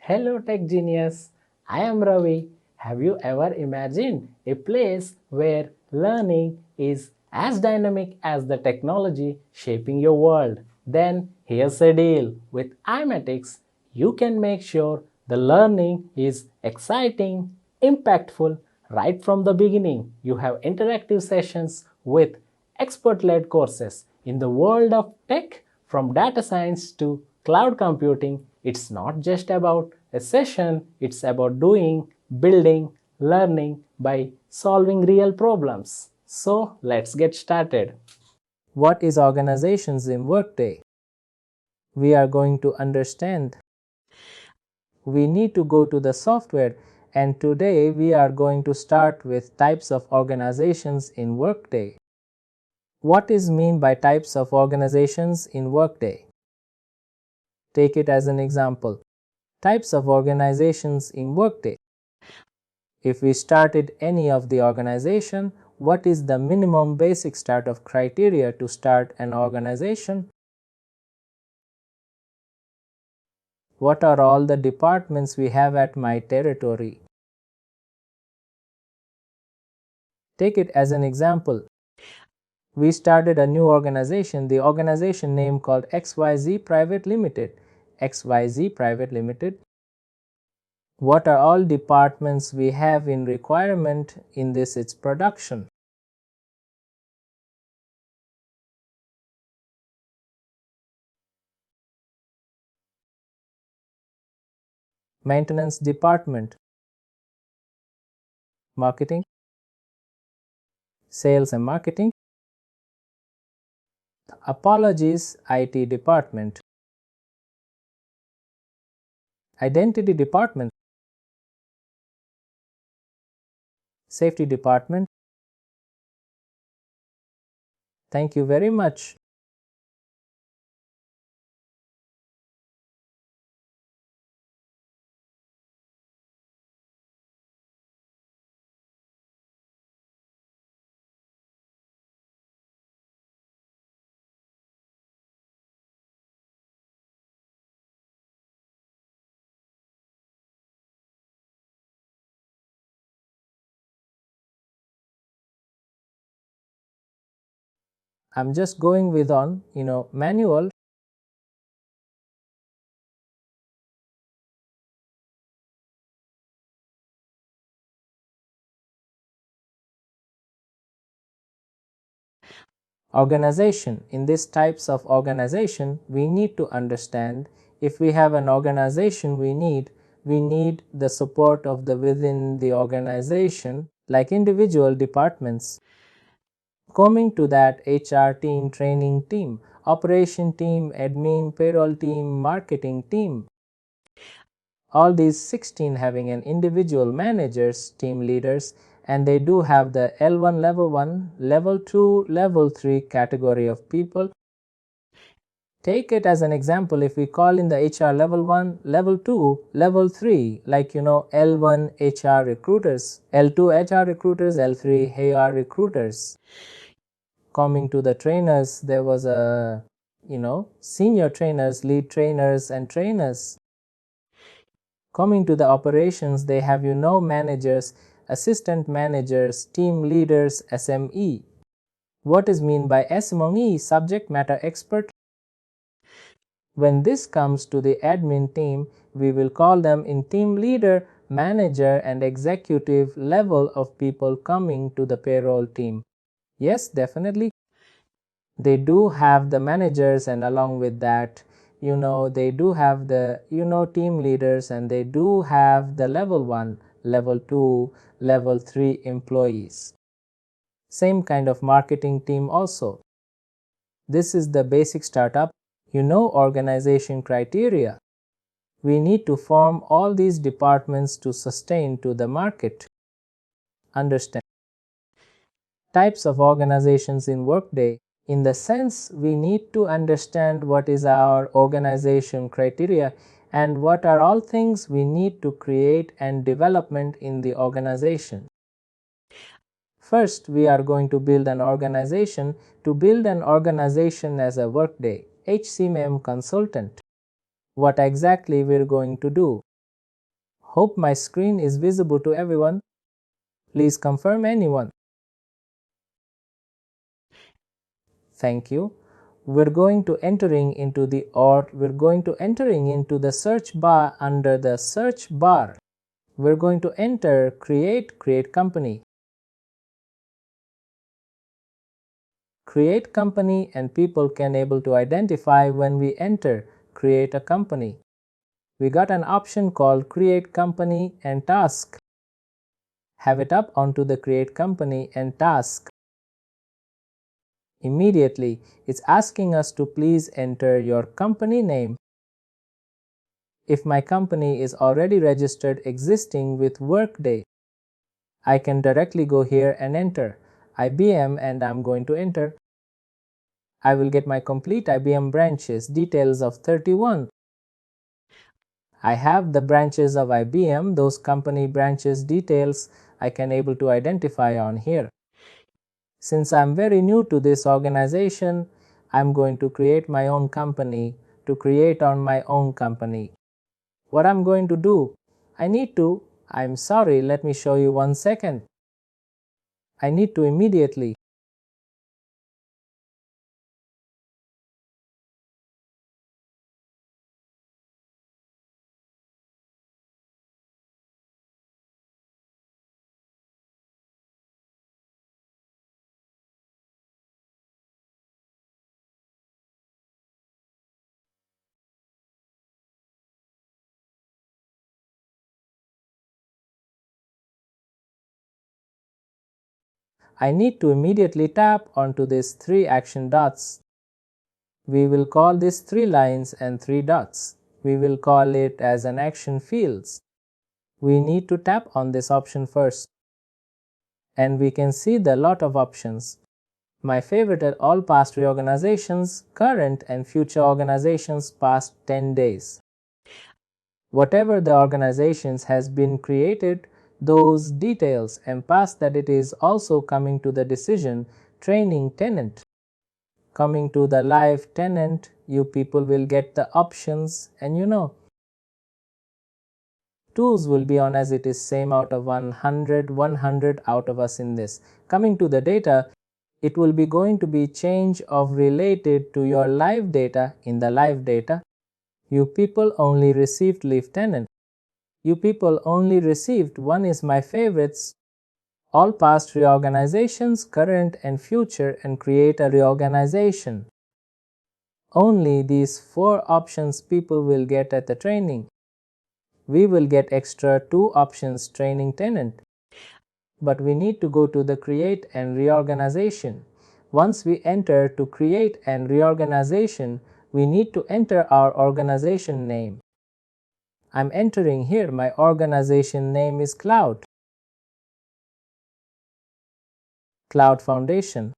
Hello Tech Genius, I am Ravi. Have you ever imagined a place where learning is as dynamic as the technology shaping your world? Then here's a deal. With iMatix, you can make sure the learning is exciting, impactful right from the beginning. You have interactive sessions with expert-led courses. In the world of tech, from data science to cloud computing, it's not just about a session, it's about doing, building, learning by solving real problems. So let's get started. What is organizations in Workday? We are going to understand. We need to go to the software, and today we are going to start with types of organizations in Workday. What is meant by types of organizations in Workday? Take it as an example. Types of organizations in Workday. If we started any of the organization, what is the minimum basic startup criteria to start an organization? What are all the departments we have at my territory? Take it as an example. We started a new organization, the organization name called XYZ Private Limited. XYZ Private Limited. What are all departments we have in requirement in this its production? Maintenance department, marketing, sales and marketing, apologies, IT department, identity department, safety department. Thank you very much. I'm just going with manual. Organization. In these types of organization, we need to understand if we have an organization we need the support of the within the organization like individual departments. Coming to that, HR team, training team, operation team, admin, payroll team, marketing team. All these 16 having an individual managers, team leaders, and they do have the L1, level 1, level 2, level 3 category of people. Take it as an example, if we call in the HR level 1, level 2, level 3, like L1 HR recruiters, L2 HR recruiters, L3 AR recruiters. Coming to the trainers, there was a senior trainers, lead trainers and trainers. Coming to the operations, they have managers, assistant managers, team leaders, SME. What is mean by SME? Subject matter expert. When this comes to the admin team, we will call them in team leader, manager and executive level of people coming to the payroll team. Yes, definitely. They do have the managers, and along with that, they do have the, team leaders, and they do have the level 1, level 2, level 3 employees. Same kind of marketing team also. This is the basic startup, organization criteria. We need to form all these departments to sustain to the market. Understand. Types of organizations in Workday. In the sense, we need to understand what is our organization criteria and what are all things we need to create and development in the organization. First, we are going to build an organization. To build an organization as a Workday HCM consultant, what exactly we're going to do? Hope my screen is visible to everyone. Please confirm anyone. Thank you. We're going to entering into the search bar. Under the search bar, we're going to enter create company. Create company, and people can able to identify when we enter create a company. We got an option called create company and task. Have it up onto the create company and task. Immediately, it's asking us to please enter your company name. If my company is already registered existing with Workday, I can directly go here and enter IBM, and I'm going to enter. I will get my complete IBM branches details of 31. I have the branches of IBM, those company branches details I can able to identify on here. Since I'm very new to this organization, I'm going to create my own company to create on my own company. What I'm going to do, I'm sorry, let me show you 1 second. I need to immediately tap onto these 3 action dots. We will call this 3 lines and 3 dots. We will call it as an action fields. We need to tap on this option first, and we can see the lot of options. My favorite are all past reorganizations, current and future organizations past 10 days. Whatever the organizations has been created, those details, and past that it is also coming to the decision training tenant. Coming to the live tenant, you people will get the options, and tools will be on as it is same out of 100 out of us in this. Coming to the data, it will be going to be change of related to your live data. In the live data, you people only received leave tenant. You people only received one is my favorites, all past reorganizations, current and future, and create a reorganization. Only these 4 options people will get at the training. We will get extra 2 options training tenant. But we need to go to the create and reorganization. Once we enter to create and reorganization, we need to enter our organization name. I'm entering here my organization name is Cloud. Cloud Foundation.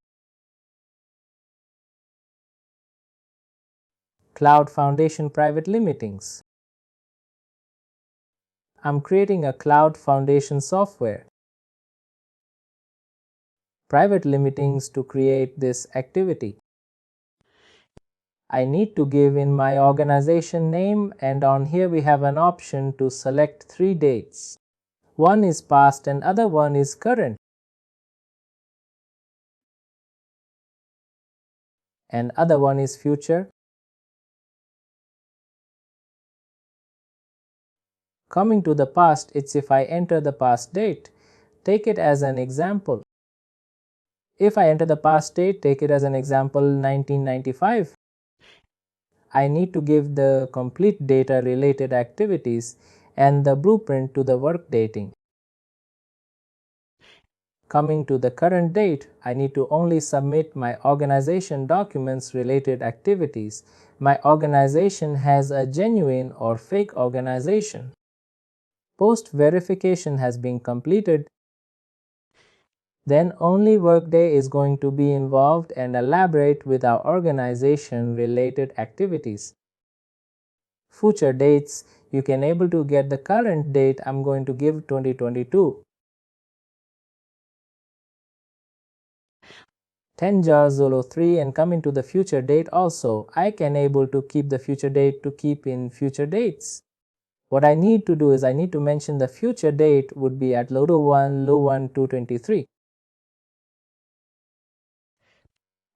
Cloud Foundation Private Limitings. I'm creating a Cloud Foundation software. Private limitings to create this activity. I need to give in my organization name, and on here we have an option to select 3 dates. One is past and other one is current. And other one is future. Coming to the past, it's if I enter the past date, take it as an example. If I enter the past date, take it as an example 1995. I need to give the complete data related activities and the blueprint to the work dating. Coming to the current date, I need to only submit my organization documents related activities. My organization has a genuine or fake organization. Post verification has been completed. Then only Workday is going to be involved and elaborate with our organization related activities. Future dates, you can able to get the current date. I'm going to give 2022. 10/03, and coming to the future date also, I can able to keep the future date to keep in future dates. What I need to do is I need to mention the future date would be at Lu 1, Lu 1, 223.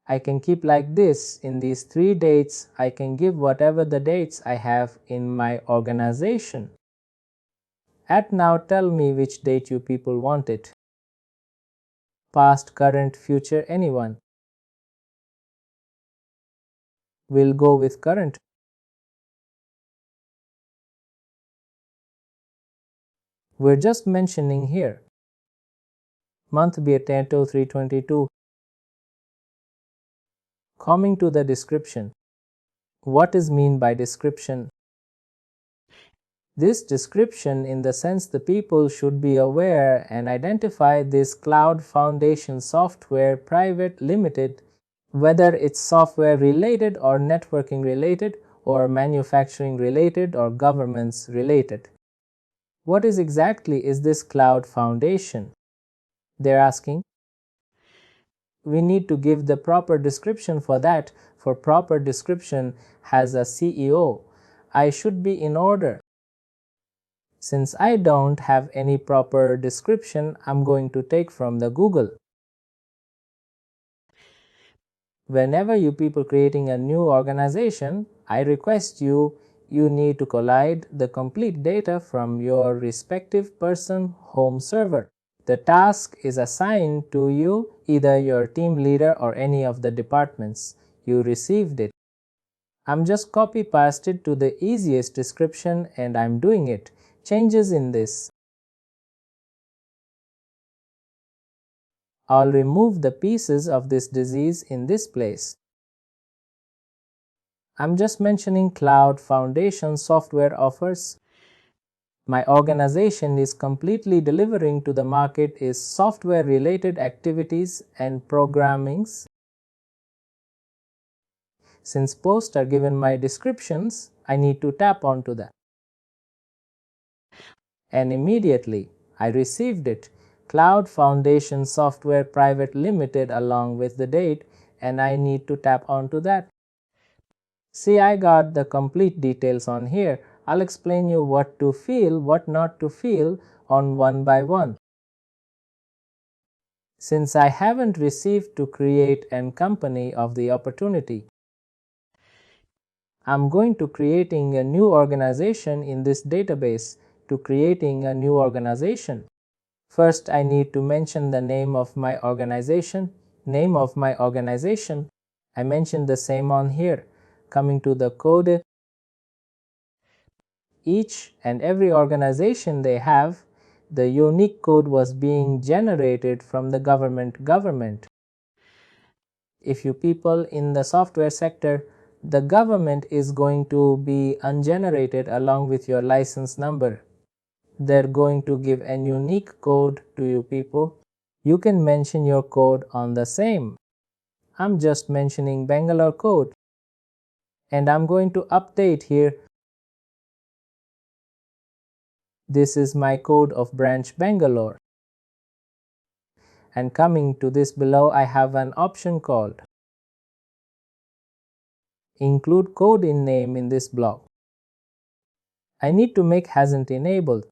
I can keep like this. In these 3 dates, I can give whatever the dates I have in my organization. At now, tell me which date you people want it. Past, current, future, anyone. We'll go with current. We're just mentioning here. Month be a 10-322. Coming to the description. What is mean by description? This description, in the sense the people should be aware and identify this cloud foundation software private limited, whether it's software related or networking related or manufacturing related or governments related. What is exactly is this cloud foundation? They're asking. We need to give the proper description for that. For proper description has a CEO. I should be in order. Since I don't have any proper description, I'm going to take from the Google. Whenever you people creating a new organization, I request you need to collide the complete data from your respective person home server. The task is assigned to you, either your team leader or any of the departments. You received it. I'm just copy pasted to the easiest description and I'm doing it. Changes in this. I'll remove the pieces of this disease in this place. I'm just mentioning cloud foundation software offers. My organization is completely delivering to the market is software related activities and programmings. Since posts are given my descriptions, I need to tap onto that. And immediately I received it. Cloud Foundation Software Private Limited along with the date, and I need to tap onto that. See, I got the complete details on here. I'll explain you what to fill, what not to fill on one by one. Since I haven't received to create an company of the opportunity, I'm going to creating a new organization in this database. To creating a new organization, first I need to mention the name of my organization. Name of my organization, I mentioned the same on here. Coming to the code, each and every organization they have, the unique code was being generated from the government. If you people in the software sector, the government is going to be ungenerated along with your license number. They're going to give a unique code to you people. You can mention your code on the same. I'm just mentioning Bangalore code. And I'm going to update here. This is my code of branch Bangalore. And coming to this below, I have an option called include code in name in this block. I need to make hasn't enabled.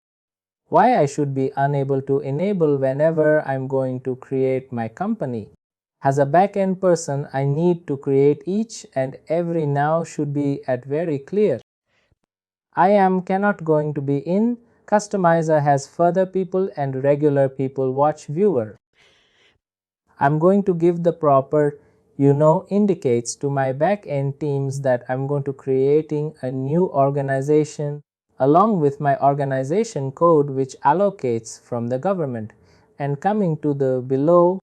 Why I should be unable to enable whenever I'm going to create my company? As a back-end person, I need to create each and every now should be at very clear. I am cannot going to be in. Customizer has further people and regular people watch viewer. I'm going to give the proper indicates to my back-end teams that I'm going to creating a new organization along with my organization code which allocates from the government. And coming to the below,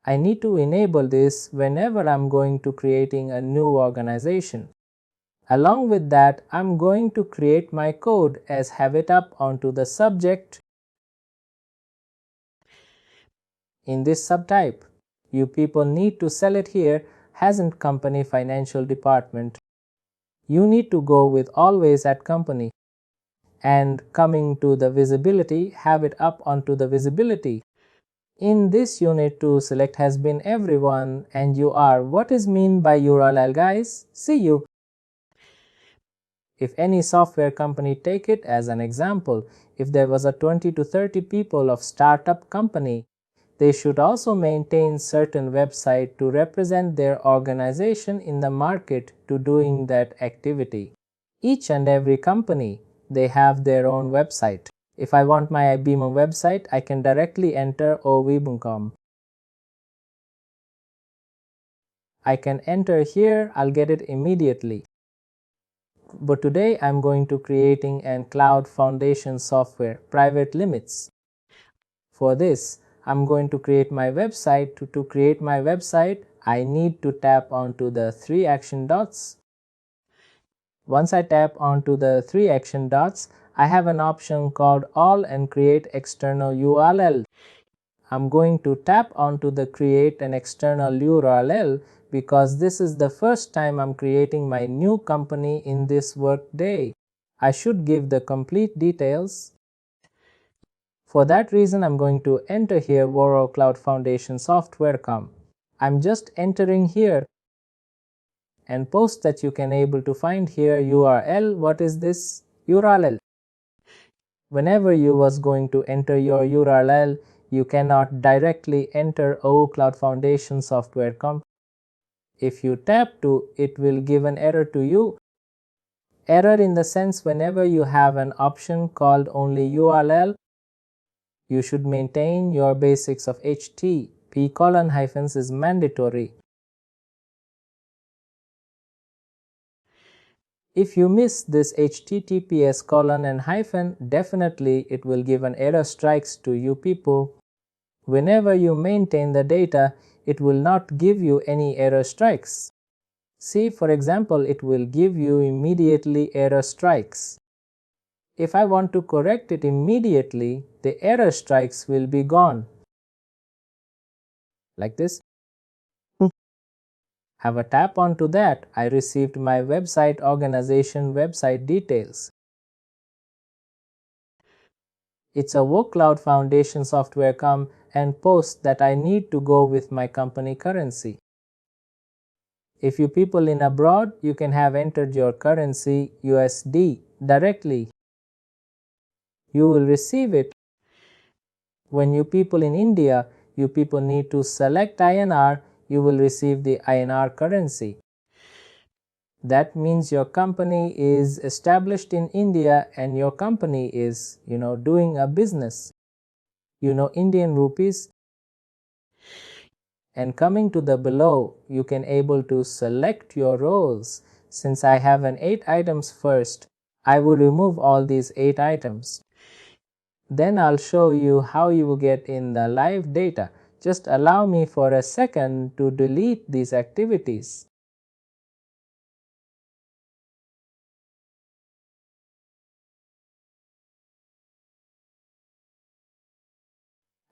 I need to enable this whenever I'm going to creating a new organization. Along with that, I'm going to create my code as have it up onto the subject in this subtype. You people need to sell it here, hasn't company financial department. You need to go with always at company. And coming to the visibility, have it up onto the visibility. In this unit to select has been everyone and you are. What is mean by URL guys? See you. If any software company, take it as an example, if there was a 20 to 30 people of startup company, they should also maintain certain website to represent their organization in the market to doing that activity. Each and every company, they have their own website. If I want my IBM website, I can directly enter ovibum.com. I can enter here, I'll get it immediately. But today I'm going to creating an cloud foundation software, private limits. For this, I'm going to create my website. To create my website, I need to tap onto the 3 action dots. Once I tap onto the 3 action dots, I have an option called all and create external URL. I'm going to tap onto the create an external URL because this is the first time I'm creating my new company in this Workday. I should give the complete details. For that reason, I'm going to enter here Workday Cloud Foundation Software.com. I'm just entering here and post that you can able to find here URL. What is this URL? Whenever you was going to enter your URL, you cannot directly enter Cloud Foundation Software.com. If you tap to, it will give an error to you. Error in the sense whenever you have an option called only URL, you should maintain your basics of HTTP colon hyphens is mandatory. If you miss this HTTPS colon and hyphen, definitely it will give an error strikes to you people. Whenever you maintain the data, it will not give you any error strikes. See, for example, it will give you immediately error strikes. If I want to correct it immediately, the error strikes will be gone. Like this. Have a tap onto that. I received my website organization website details. It's a Workday Cloud Foundation software come and post that I need to go with my company currency. If you people in abroad, you can have entered your currency USD directly. You will receive it. When you people in India, you people need to select INR, you will receive the INR currency. That means your company is established in India and your company is, doing a business. Indian rupees. And coming to the below, you can able to select your roles. Since I have an 8 items first, I will remove all these 8 items. Then I'll show you how you will get in the live data. Just allow me for a second to delete these activities.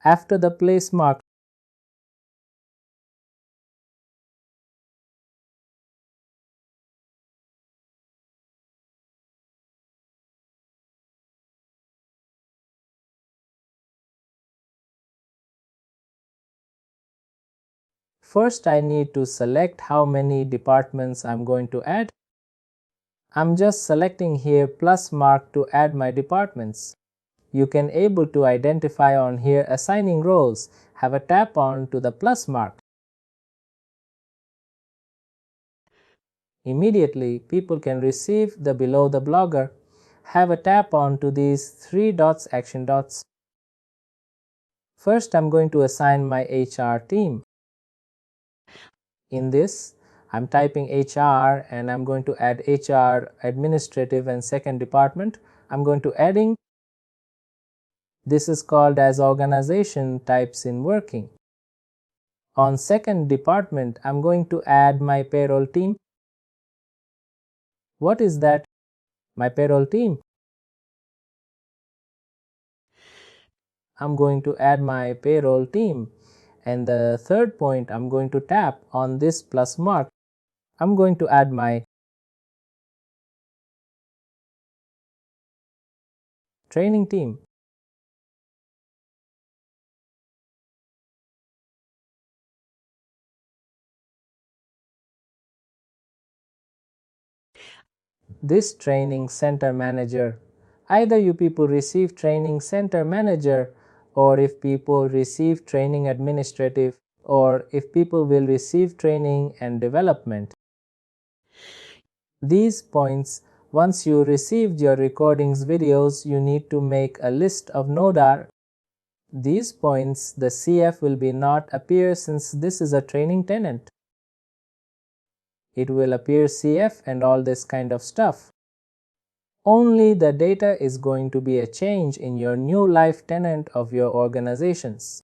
After the place mark, first I need to select how many departments I'm going to add. I'm just selecting here plus mark to add my departments. You can able to identify on here assigning roles. Have a tap on to the plus mark. Immediately people can receive the below the blogger. Have a tap on to these 3 dots action dots. First I'm going to assign my HR team. In this I'm typing HR and I'm going to add HR administrative and second department. I'm going to adding. This is called as organization types in working. On second department, I'm going to add my payroll team. What is that? My payroll team. I'm going to add my payroll team. And the third point, I'm going to tap on this plus mark. I'm going to add my training team. this training center manager. Either you people receive training center manager, or if people receive training administrative, or if people will receive training and development. These points, once you received your recordings videos, you need to make a list of nodar. These points, the CF will be not appear since this is a training tenant. It will appear CF and all this kind of stuff. Only the data is going to be a change in your new life tenant of your organizations.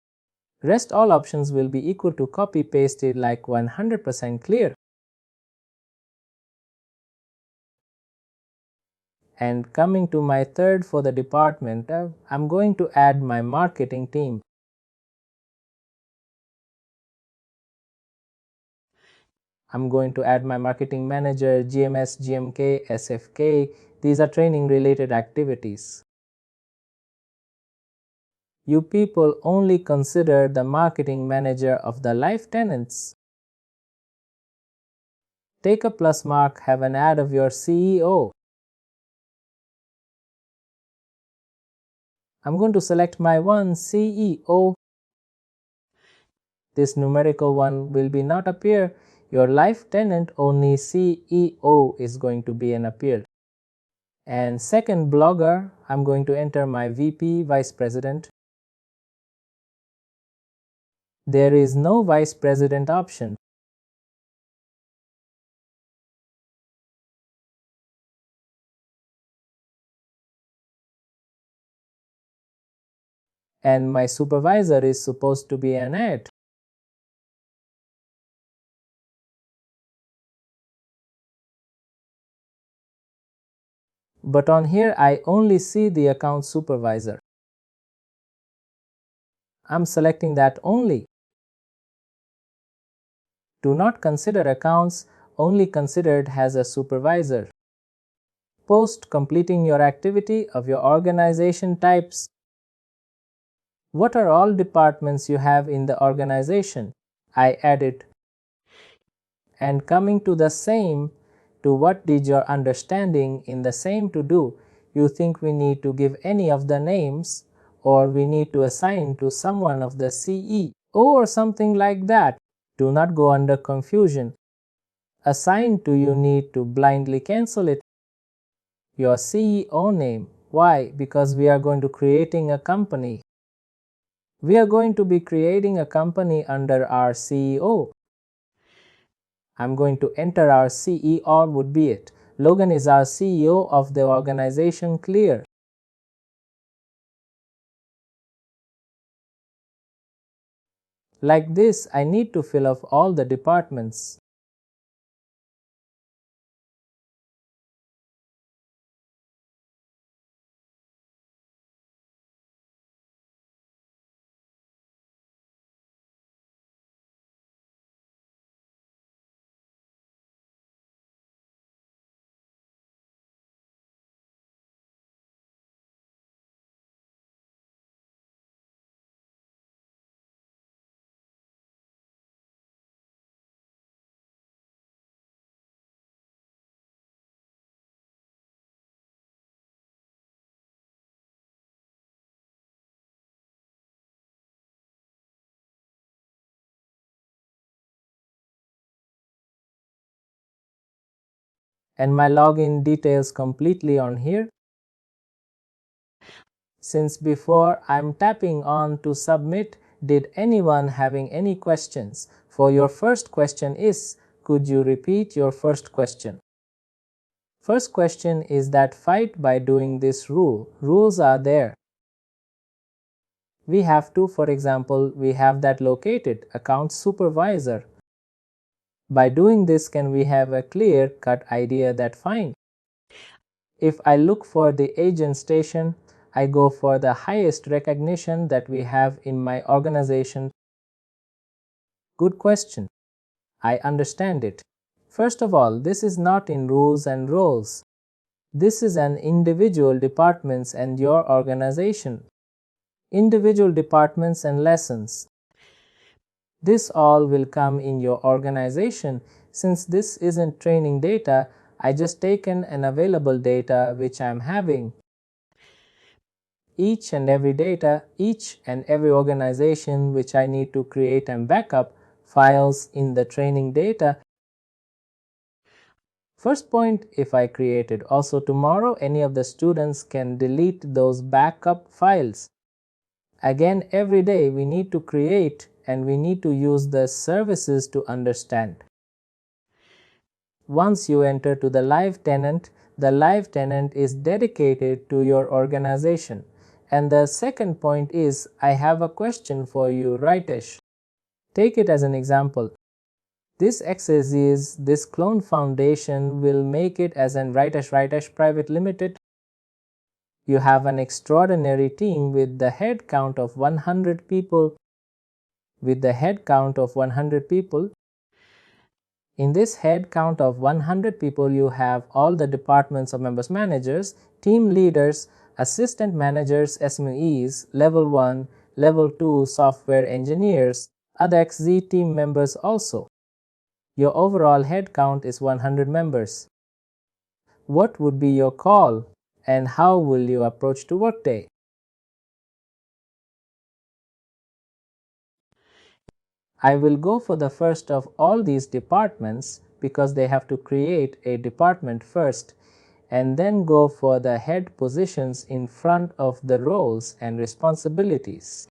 Rest all options will be equal to copy pasted like 100% clear. And coming to my third for the department, I'm going to add my marketing team. I'm going to add my marketing manager, GMS, GMK, SFK. These are training related activities. You people only consider the marketing manager of the life tenants. Take a plus mark, have an ad of your CEO. I'm going to select my one CEO. This numerical one will be not appear. Your life tenant only CEO is going to be an appear. And second blogger, I'm going to enter my VP, Vice President. There is no Vice President option. And my supervisor is supposed to be an ad. But on here I only see the account supervisor. I'm selecting that only. Do not consider accounts, only consider it as a supervisor. Post completing your activity of your organization types. What are all departments you have in the organization? I added. And coming to the same, to what did your understanding in the same to do? You think we need to give any of the names, or we need to assign to someone of the CEO or something like that? Do not go under confusion. Assign to you need to blindly cancel it. Your CEO name. Why? Because we are going to creating a company. We are going to be creating a company under our CEO. I'm going to enter our CEO would be it. Logan is our CEO of the organization. Clear. Like this, I need to fill up all the departments. And my login details completely on here. Since before I'm tapping on to submit, did anyone having any questions? For your first question is, could you repeat your first question? First question is that fight by doing this rule. Rules are there. We have to, for example, we have that located account supervisor. By doing this, can we have a clear cut idea that fine. If I look for the agent station, I go for the highest recognition that we have in my organization. Good question. I understand it. First of all, this is not in rules and roles. This is an individual departments and your organization. Individual departments and lessons. This all will come in your organization. Since this isn't training data, I just taken an available data which I'm having. Each and every organization which I need to create and backup files in the training data. First point, if I created, also tomorrow any of the students can delete those backup files. Again, every day we need to create and we need to use the services to understand. Once you enter to the live tenant is dedicated to your organization. And the second point is, I have a question for you, Ritesh. Take it as an example. This access is this clone foundation will make it as an Ritesh Private Limited. You have an extraordinary team with the head count of 100 people. In this head count of 100 people, you have all the departments of members managers, team leaders, assistant managers, SMEs, level 1, level 2 software engineers, other XZ team members also. Your overall head count is 100 members. What would be your call and how will you approach to Workday? I will go for the first of all these departments because they have to create a department first and then go for the head positions in front of the roles and responsibilities.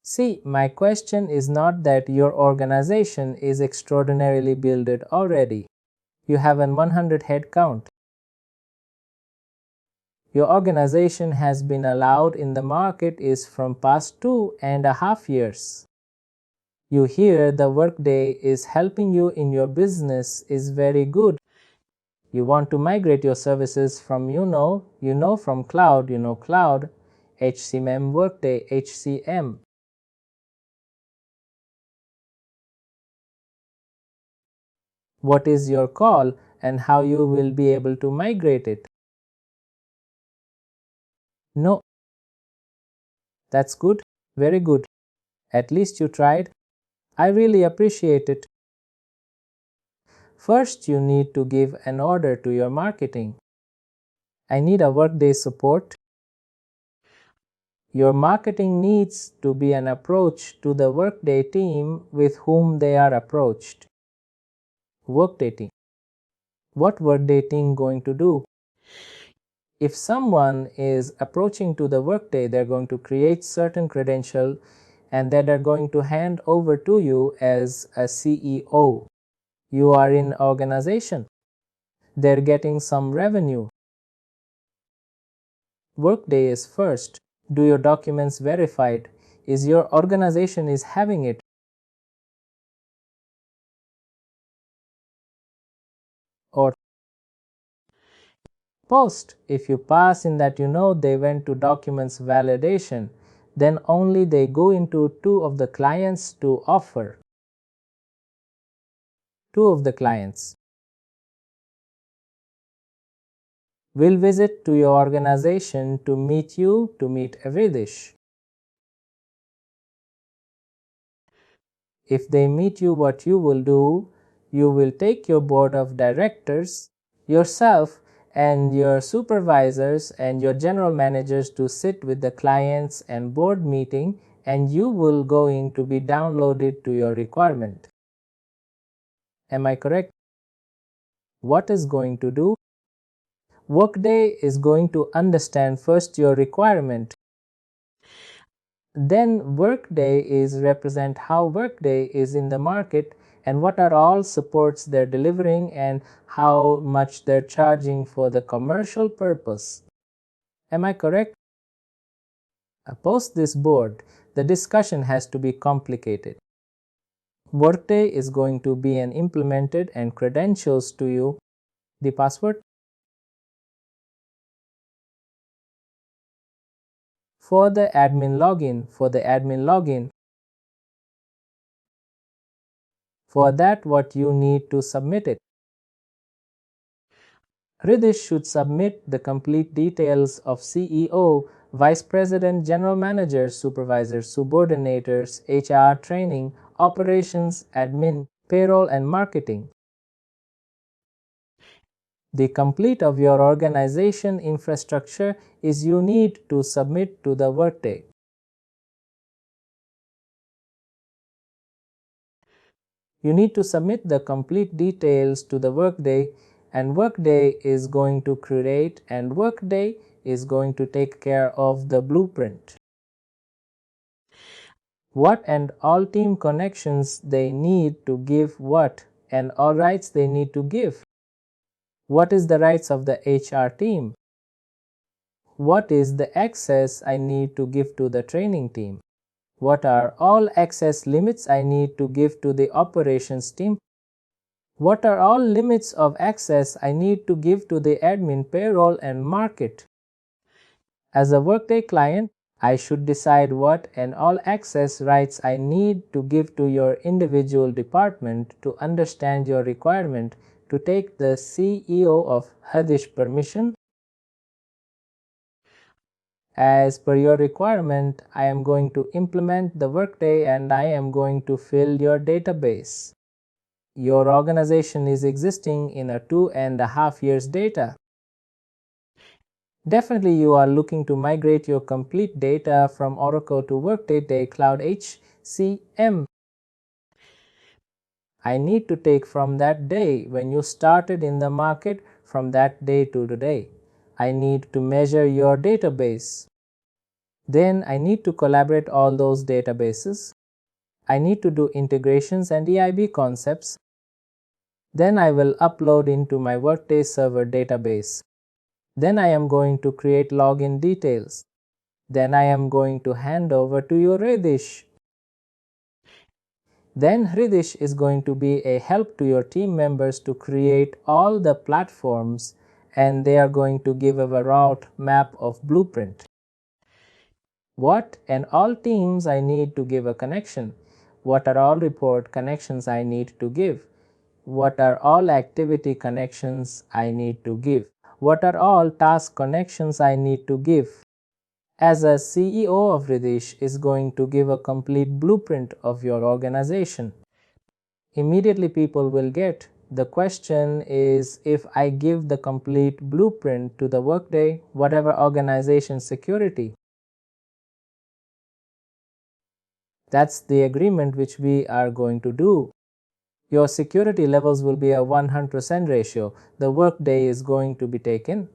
See, my question is not that your organization is extraordinarily builded already. You have an 100 head count. Your organization has been allowed in the market is from past 2.5 years. You hear the Workday is helping you in your business is very good. You want to migrate your services from from cloud, cloud, HCM, Workday HCM. What is your call and how you will be able to migrate it? No. That's good. Very good. At least you tried. I really appreciate it. First, you need to give an order to your marketing. I need a Workday support. Your marketing needs to be an approach to the Workday team with whom they are approached. Workday team. What Workday team going to do? If someone is approaching to the Workday, they're going to create certain credential and that are going to hand over to you as a CEO. You are in organization. They're getting some revenue. Workday is first. Do your documents verified? Is your organization is having it? Or post, if you pass in that they went to documents validation, then only they go into two of the clients to offer. Two of the clients will visit to your organization to meet Avedish. If they meet you, what you will do, you will take your board of directors, yourself and your supervisors and your general managers to sit with the clients and board meeting, and you will going to be downloaded to your requirement. Am I correct? What is going to do? Workday is going to understand first your requirement. Then Workday is represent how Workday is in the market and what are all supports they're delivering and how much they're charging for the commercial purpose. Am I correct? Post this board, the discussion has to be complicated. Workday is going to be an implemented and credentials to you. The password for the admin login. For that, what you need to submit it. HRIS should submit the complete details of CEO, Vice President, General Manager, Supervisors, Subordinators, HR, Training, Operations, Admin, Payroll and Marketing. The complete of your organization infrastructure is you need to submit to the Workday. You need to submit the complete details to the Workday, and Workday is going to create, and Workday is going to take care of the blueprint. What and all team connections they need to give, what and all rights they need to give. What is the rights of the HR team? What is the access I need to give to the training team? What are all access limits I need to give to the operations team? What are all limits of access I need to give to the admin, payroll, and market? As a Workday client, I should decide what and all access rights I need to give to your individual department to understand your requirement to take the CEO of HRIS permission. As per your requirement, I am going to implement the Workday and I am going to fill your database. Your organization is existing in a 2.5 years data. Definitely you are looking to migrate your complete data from Oracle to Workday Cloud HCM. I need to take from that day when you started in the market, from that day to today. I need to measure your database. Then I need to collaborate all those databases. I need to do integrations and EIB concepts. Then I will upload into my Workday server database. Then I am going to create login details. Then I am going to hand over to your HRIS. Then HRIS is going to be a help to your team members to create all the platforms, and they are going to give a route map of blueprint. What and all teams I need to give a connection. What are all report connections I need to give? What are all activity connections I need to give? What are all task connections I need to give? As a CEO of HRIS is going to give a complete blueprint of your organization. Immediately people will get. The question is, if I give the complete blueprint to the Workday, whatever organization security, that's the agreement which we are going to do. Your security levels will be a 100% ratio. The Workday is going to be taken.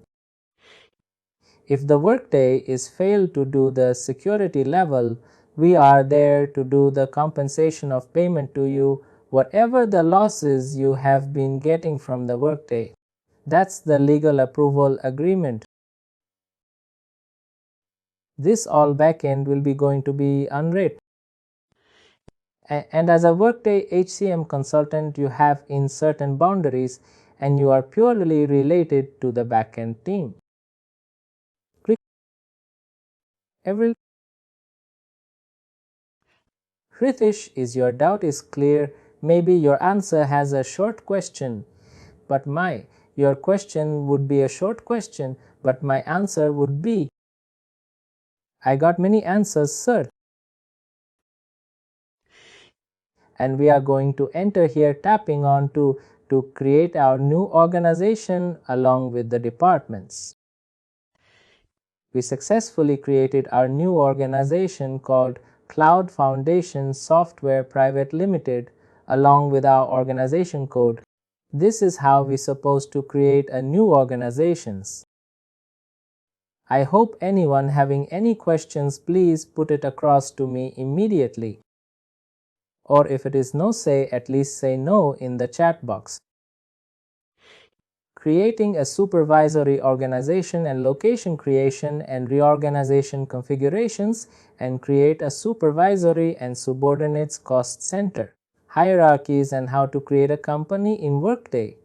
If the Workday is failed to do the security level, we are there to do the compensation of payment to you, whatever the losses you have been getting from the Workday. That's the legal approval agreement. This all backend will be going to be unread. And as a Workday HCM consultant, you have in certain boundaries and you are purely related to the backend team. Every Ritesh, is your doubt is clear? Maybe your answer has a short question, but your question would be a short question, but my answer would be, I got many answers, sir. And we are going to enter here tapping on to create our new organization along with the departments. We successfully created our new organization called Cloud Foundation Software Private Limited along with our organization code. This is how we're supposed to create a new organizations. I hope anyone having any questions, please put it across to me immediately. Or if it is no say, at least say no in the chat box. Creating a supervisory organization and location creation and reorganization configurations, and create a supervisory and subordinates cost center, hierarchies, and how to create a company in Workday.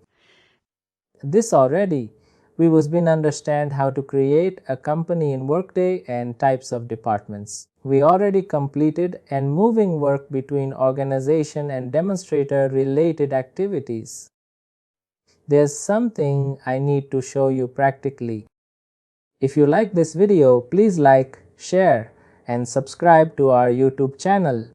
This already, we was been understand how to create a company in Workday and types of departments. We already completed and moving work between organization and demonstrator related activities. There's something I need to show you practically. If you like this video, please like, share, and subscribe to our YouTube channel.